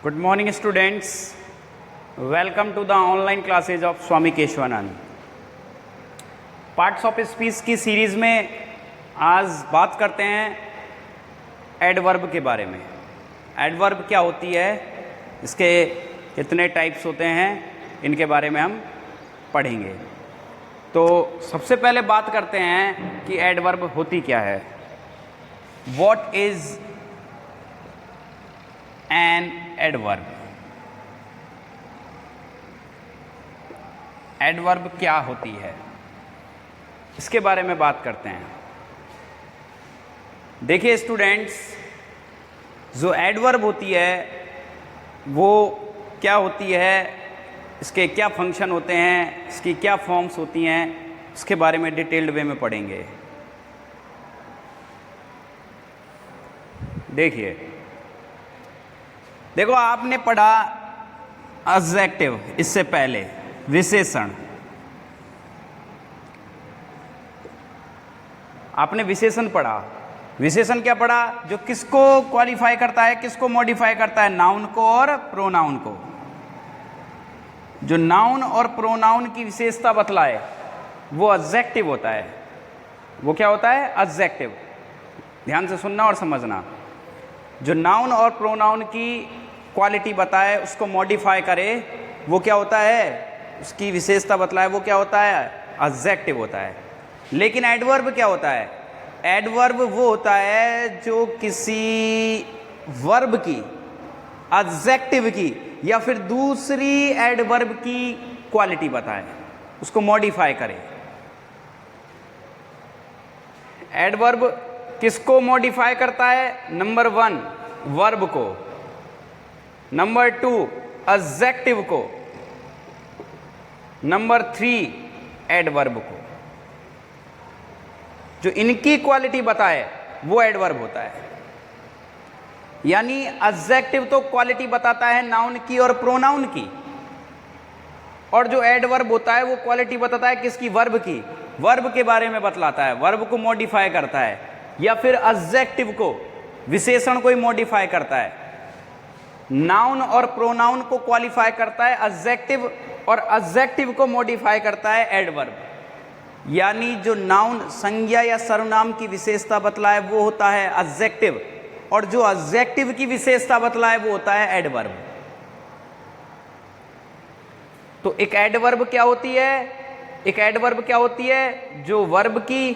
Good morning students. Welcome to the online classes of Swami Keshavanand. Parts of speech की series में आज बात करते हैं एडवर्ब के बारे में. एडवर्ब क्या होती है, इसके कितने टाइप्स होते हैं, इनके बारे में हम पढ़ेंगे. तो सबसे पहले बात करते हैं कि एडवर्ब होती क्या है. What is an adverb? Adverb क्या होती है, इसके बारे में बात करते हैं. देखिए स्टूडेंट्स, जो एडवर्ब होती है वो क्या होती है, इसके क्या फंक्शन होते हैं, इसकी क्या फॉर्म्स होती हैं, उसके बारे में डिटेल्ड वे में पढ़ेंगे. देखो आपने पढ़ा एडजेक्टिव, इससे पहले विशेषण. आपने विशेषण पढ़ा. विशेषण क्या पढ़ा? जो किसको क्वालिफाई करता है, किसको मॉडिफाई करता है, नाउन को और प्रोनाउन को. जो नाउन और प्रोनाउन की विशेषता बतलाए वो एडजेक्टिव होता है. वो क्या होता है? एडजेक्टिव. ध्यान से सुनना और समझना. जो नाउन और प्रोनाउन की क्वालिटी बताए, उसको मॉडिफाई करे, वो क्या होता है? उसकी विशेषता बतलाए, वो क्या होता है? एडजेक्टिव होता है. लेकिन एडवर्ब क्या होता है? एडवर्ब वो होता है जो किसी वर्ब की, एडजेक्टिव की या फिर दूसरी एडवर्ब की क्वालिटी बताए, उसको मॉडिफाई करे. एडवर्ब किसको मॉडिफाई करता है? नंबर 1 वर्ब को, नंबर 2 एडजेक्टिव को, नंबर 3 एडवर्ब को. जो इनकी क्वालिटी बताए वो एडवर्ब होता है. यानी एडजेक्टिव तो क्वालिटी बताता है नाउन की और प्रोनाउन की, और जो एडवर्ब होता है वो क्वालिटी बताता है किसकी? वर्ब की. वर्ब के बारे में बतलाता है, वर्ब को मॉडिफाई करता है, या फिर एडजेक्टिव को, विशेषण को ही मॉडिफाई करता है. नाउन और प्रोनाउन को क्वालिफाई करता है एडजेक्टिव, और एडजेक्टिव को मॉडिफाई करता है एडवर्ब. यानी जो नाउन, संज्ञा या सर्वनाम की विशेषता बतलाए वो होता है एडजेक्टिव, और जो एडजेक्टिव की विशेषता बतलाए वो होता है एडवर्ब. तो एक एडवर्ब क्या होती है? एक एडवर्ब क्या होती है? जो वर्ब की,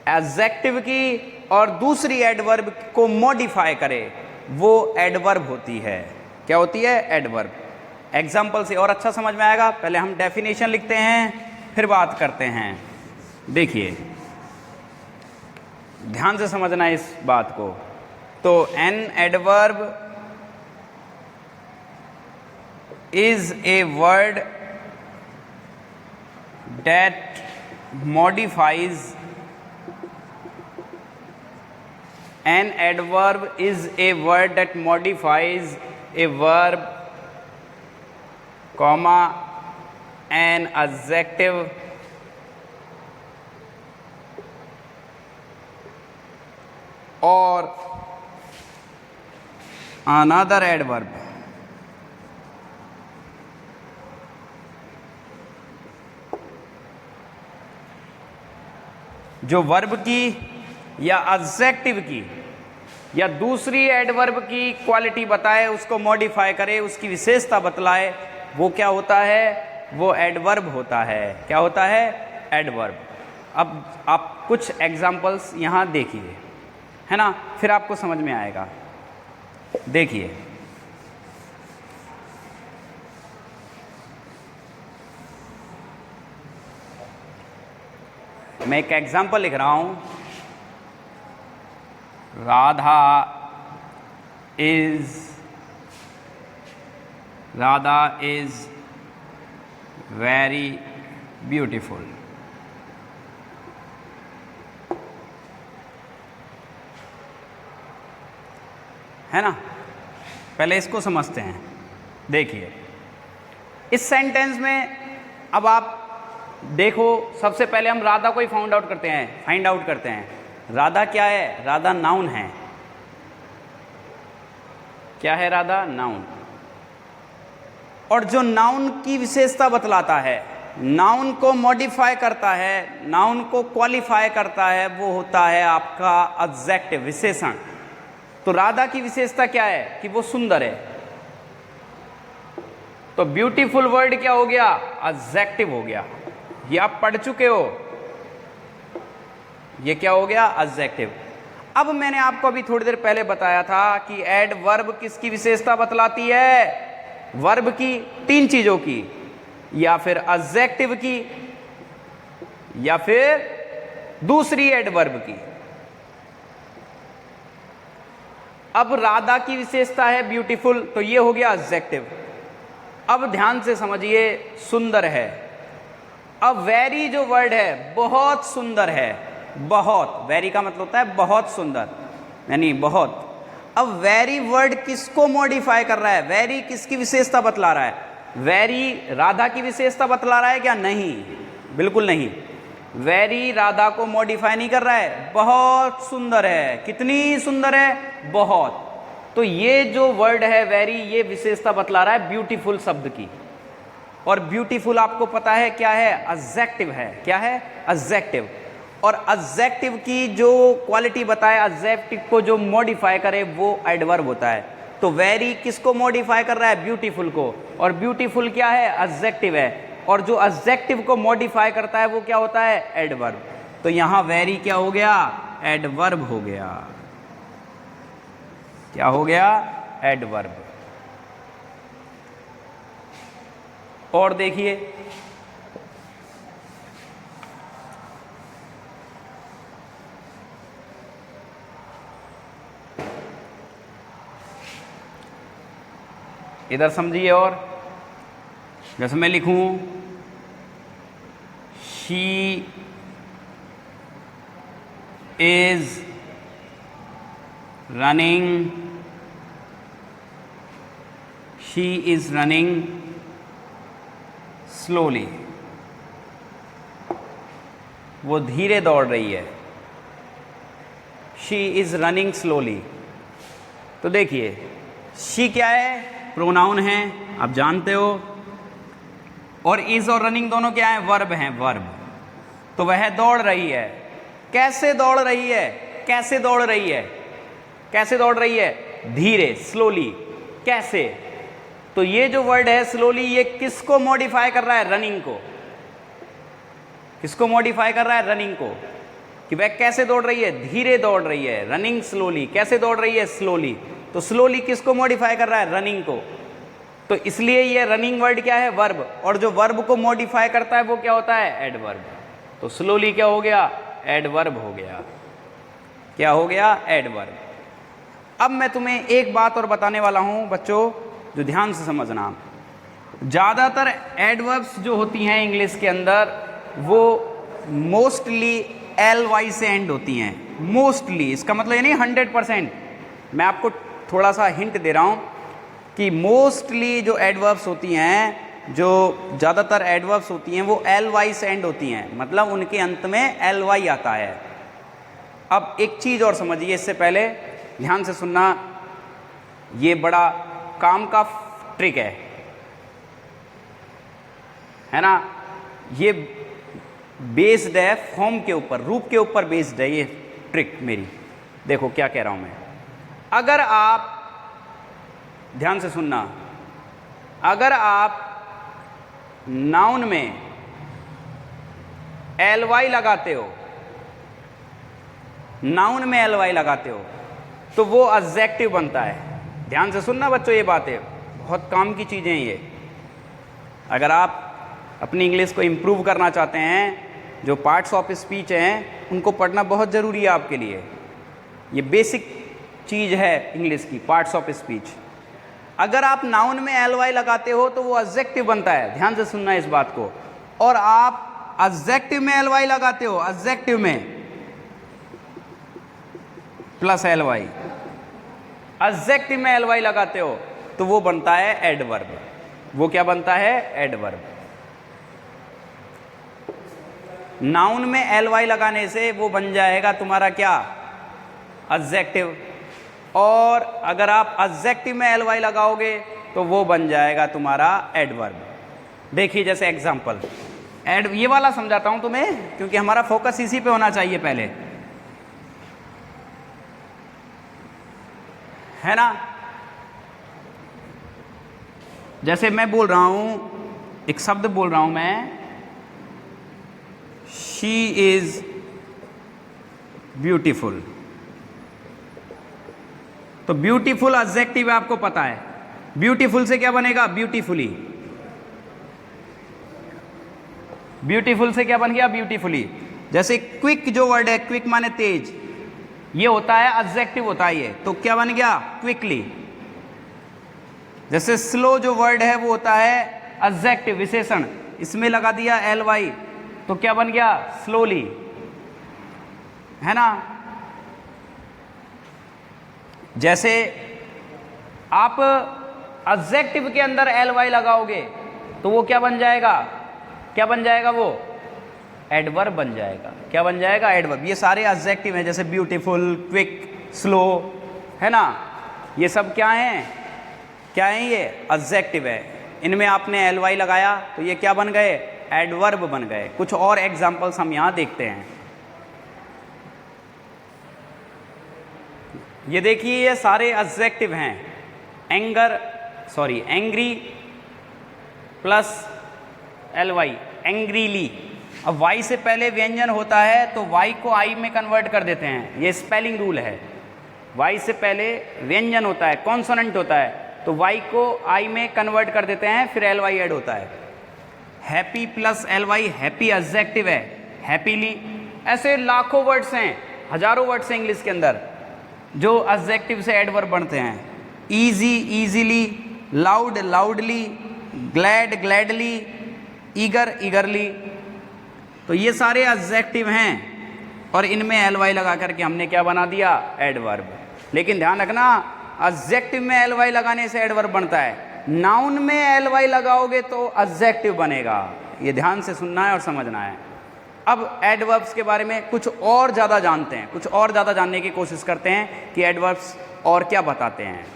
एडजेक्टिव की और दूसरी एडवर्ब को मॉडिफाई करे, वो एडवर्ब होती है. क्या होती है? एडवर्ब. एग्जाम्पल से और अच्छा समझ में आएगा. पहले हम डेफिनेशन लिखते हैं, फिर बात करते हैं. देखिए ध्यान से समझना इस बात को. तो an adverb is a word that modifies. An adverb is a word that modifies a verb, comma, an adjective, or another adverb. जो वर्ब की या एडजेक्टिव की या दूसरी एडवर्ब की क्वालिटी बताए, उसको मॉडिफाई करे, उसकी विशेषता बतलाए, वो क्या होता है? वो एडवर्ब होता है. क्या होता है? एडवर्ब. अब आप कुछ एग्जाम्पल्स यहाँ देखिए, है ना, फिर आपको समझ में आएगा. देखिए मैं एक एग्जाम्पल लिख रहा हूँ. Radha is very beautiful. है ना? पहले इसको समझते हैं. देखिए इस सेंटेंस में अब आप देखो, सबसे पहले हम राधा को ही फाइंड आउट करते हैं. राधा क्या है? राधा नाउन है. क्या है राधा? नाउन। और जो नाउन की विशेषता बतलाता है, नाउन को मॉडिफाई करता है, नाउन को क्वालिफाई करता है, वो होता है आपका एडजेक्टिव, विशेषण। तो राधा की विशेषता क्या है? कि वो सुंदर है। तो ब्यूटीफुल वर्ड क्या हो गया? एडजेक्टिव हो गया। ये आप पढ़ चुके हो, ये क्या हो गया? एडजेक्टिव। अब मैंने आपको अभी थोड़ी देर पहले बताया था कि एडवर्ब किसकी विशेषता बतलाती है? वर्ब की, 3 चीजों की, या फिर एडजेक्टिव की, या फिर दूसरी एडवर्ब की। अब राधा की विशेषता है ब्यूटीफुल, तो ये हो गया एडजेक्टिव। अब ध्यान से समझिए, सुंदर है। अब वेरी जो वर्ड है, बहुत सुंदर है, बहुत, वेरी का मतलब होता है बहुत सुंदर, यानी बहुत। अब वेरी वर्ड किसको मॉडिफाई कर रहा है? वेरी किसकी विशेषता बतला रहा है? वेरी राधा की विशेषता बतला रहा है क्या? नहीं, बिल्कुल नहीं। वेरी राधा को मॉडिफाई नहीं कर रहा है, बहुत सुंदर है। कितनी सुंदर है? बहुत। तो ये जो वर्ड है वेरी, ये विशेषता बतला रहा है ब्यूटीफुल शब्द की। और ब्यूटीफुल आपको पता है क्या है? एडजेक्टिव है। क्या है? एडजेक्टिव। और एडजेक्टिव की जो क्वालिटी बताए, एडजेक्टिव को जो मॉडिफाई करे, वो एडवर्ब होता है। तो वेरी किसको मॉडिफाई कर रहा है? ब्यूटीफुल को। और ब्यूटीफुल क्या है? एडजेक्टिव है। और जो एडजेक्टिव को मॉडिफाई करता है वो क्या होता है? एडवर्ब। तो यहां वेरी क्या हो गया? एडवर्ब हो गया। क्या हो गया? एडवर्ब। और देखिए, इधर समझिए। और जैसे मैं लिखूं, she is running, she is running slowly, वो धीरे दौड़ रही है। She is running slowly. तो देखिए, शी क्या है? प्रोनाउन है, आप जानते हो। और इज और रनिंग दोनों क्या है? वर्ब हैं, वर्ब। तो वह दौड़ रही है। कैसे दौड़ रही है? कैसे दौड़ रही है? कैसे दौड़ रही है? धीरे, स्लोली। कैसे? तो ये जो वर्ड है स्लोली, ये किसको मॉडिफाई कर रहा है? रनिंग को। किसको मॉडिफाई कर रहा है? रनिंग को। कि वह कैसे दौड़ रही है? धीरे दौड़ रही है। Running slowly. कैसे दौड़ रही है? स्लोली। तो स्लोली किसको मॉडिफाई कर रहा है? रनिंग को। तो इसलिए ये रनिंग वर्ड क्या है? वर्ब। और जो वर्ब को मॉडिफाई करता है वो क्या होता है? एडवर्ब। तो स्लोली क्या हो गया? एडवर्ब हो गया। क्या हो गया? एडवर्ब। अब मैं तुम्हें एक बात और बताने वाला हूं बच्चों, जो ध्यान से समझना। ज़्यादातर एडवर्ब्स जो होती हैं इंग्लिश के अंदर, वो मोस्टली ly से एंड होती हैं। मोस्टली, इसका मतलब ये नहीं 100%। मैं आपको थोड़ा सा हिंट दे रहा हूं कि मोस्टली जो एडवर्ब्स होती हैं, जो ज़्यादातर एडवर्ब्स होती हैं, वो ly से एंड होती हैं। मतलब उनके अंत में ly आता है। अब एक चीज़ और समझिए, इससे पहले ध्यान से सुनना, ये बड़ा काम का ट्रिक है ना। ये बेस्ड है फॉर्म के ऊपर, रूप के ऊपर बेस्ड है ये ट्रिक मेरी। देखो क्या कह रहा हूं मैं। अगर आप ध्यान से सुनना, अगर आप नाउन में ly लगाते हो, नाउन में ly लगाते हो, तो वो एडजेक्टिव बनता है। ध्यान से सुनना बच्चों, ये बातें बहुत काम की चीज़ें हैं ये। अगर आप अपनी इंग्लिश को इम्प्रूव करना चाहते हैं, जो पार्ट्स ऑफ स्पीच हैं उनको पढ़ना बहुत ज़रूरी है आपके लिए। ये बेसिक चीज़ है इंग्लिश की, पार्ट्स ऑफ स्पीच। अगर आप नाउन में ly लगाते हो तो वो एडजेक्टिव बनता है। ध्यान से सुनना इस बात को। और आप एडजेक्टिव में ly लगाते हो, एडजेक्टिव में प्लस ly, एडजेक्टिव में ly लगाते हो तो वो बनता है एडवर्ब। वो क्या बनता है? एडवर्ब। नाउन में ly लगाने से वो बन जाएगा तुम्हारा क्या? एडजेक्टिव। और अगर आप एडजेक्टिव में एल वाई लगाओगे तो वो बन जाएगा तुम्हारा एडवर्ब। देखिए जैसे एग्जाम्पल, ये वाला समझाता हूं तुम्हें क्योंकि हमारा फोकस इसी पे होना चाहिए पहले, है ना। जैसे मैं बोल रहा हूं, एक शब्द बोल रहा हूं मैं, शी इज ब्यूटीफुल। तो ब्यूटीफुल एडजेक्टिव आपको पता है, ब्यूटीफुल से क्या बनेगा, ब्यूटीफुली। ब्यूटीफुल से क्या बन गया, ब्यूटीफुली। जैसे क्विक जो वर्ड है, क्विक माने तेज, ये होता है एडजेक्टिव होता है ये, तो क्या बन गया, क्विकली। जैसे स्लो जो वर्ड है वो होता है एडजेक्टिव विशेषण, इसमें लगा दिया एल वाई तो क्या बन गया, स्लोली, है ना। जैसे आप एडजेक्टिव के अंदर एल वाई लगाओगे तो वो क्या बन जाएगा, क्या बन जाएगा, वो एडवर्ब बन जाएगा। क्या बन जाएगा, एडवर्ब। ये सारे एडजेक्टिव हैं, जैसे ब्यूटीफुल, क्विक, स्लो, है ना, ये सब क्या हैं, क्या है, ये एडजेक्टिव है। इनमें आपने एल वाई लगाया तो ये क्या बन गए, एडवर्ब बन गए। कुछ और एग्जाम्पल्स हम यहां देखते हैं। ये देखिए ये सारे एडजेक्टिव हैं, angry plus L Y, angrily. अब वाई से पहले व्यंजन होता है तो वाई को आई में कन्वर्ट कर देते हैं, ये स्पेलिंग रूल है। वाई से पहले व्यंजन होता है, कॉन्सोनेंट होता है, तो वाई को आई में कन्वर्ट कर देते हैं, फिर एल वाई ऐड होता है। Happy plus L Y, happy adjective है, हैप्पीली। ऐसे लाखों वर्ड्स हैं, हजारों वर्ड्स हैं इंग्लिश के अंदर जो एडजेक्टिव से एडवर्ब बनते हैं। Easy, easily, loud, loudly, glad, gladly, eager, ईगरली। तो ये सारे एडजेक्टिव हैं और इनमें एल वाई लगा करके हमने क्या बना दिया, एडवर्ब। लेकिन ध्यान रखना, एडजेक्टिव में एल वाई लगाने से एडवर्ब बनता है, नाउन में एल वाई लगाओगे तो एडजेक्टिव बनेगा। ये ध्यान से सुनना है और समझना है। अब एडवर्ब्स के बारे में कुछ और ज़्यादा जानते हैं, कुछ और ज़्यादा जानने की कोशिश करते हैं कि एडवर्ब्स और क्या बताते हैं।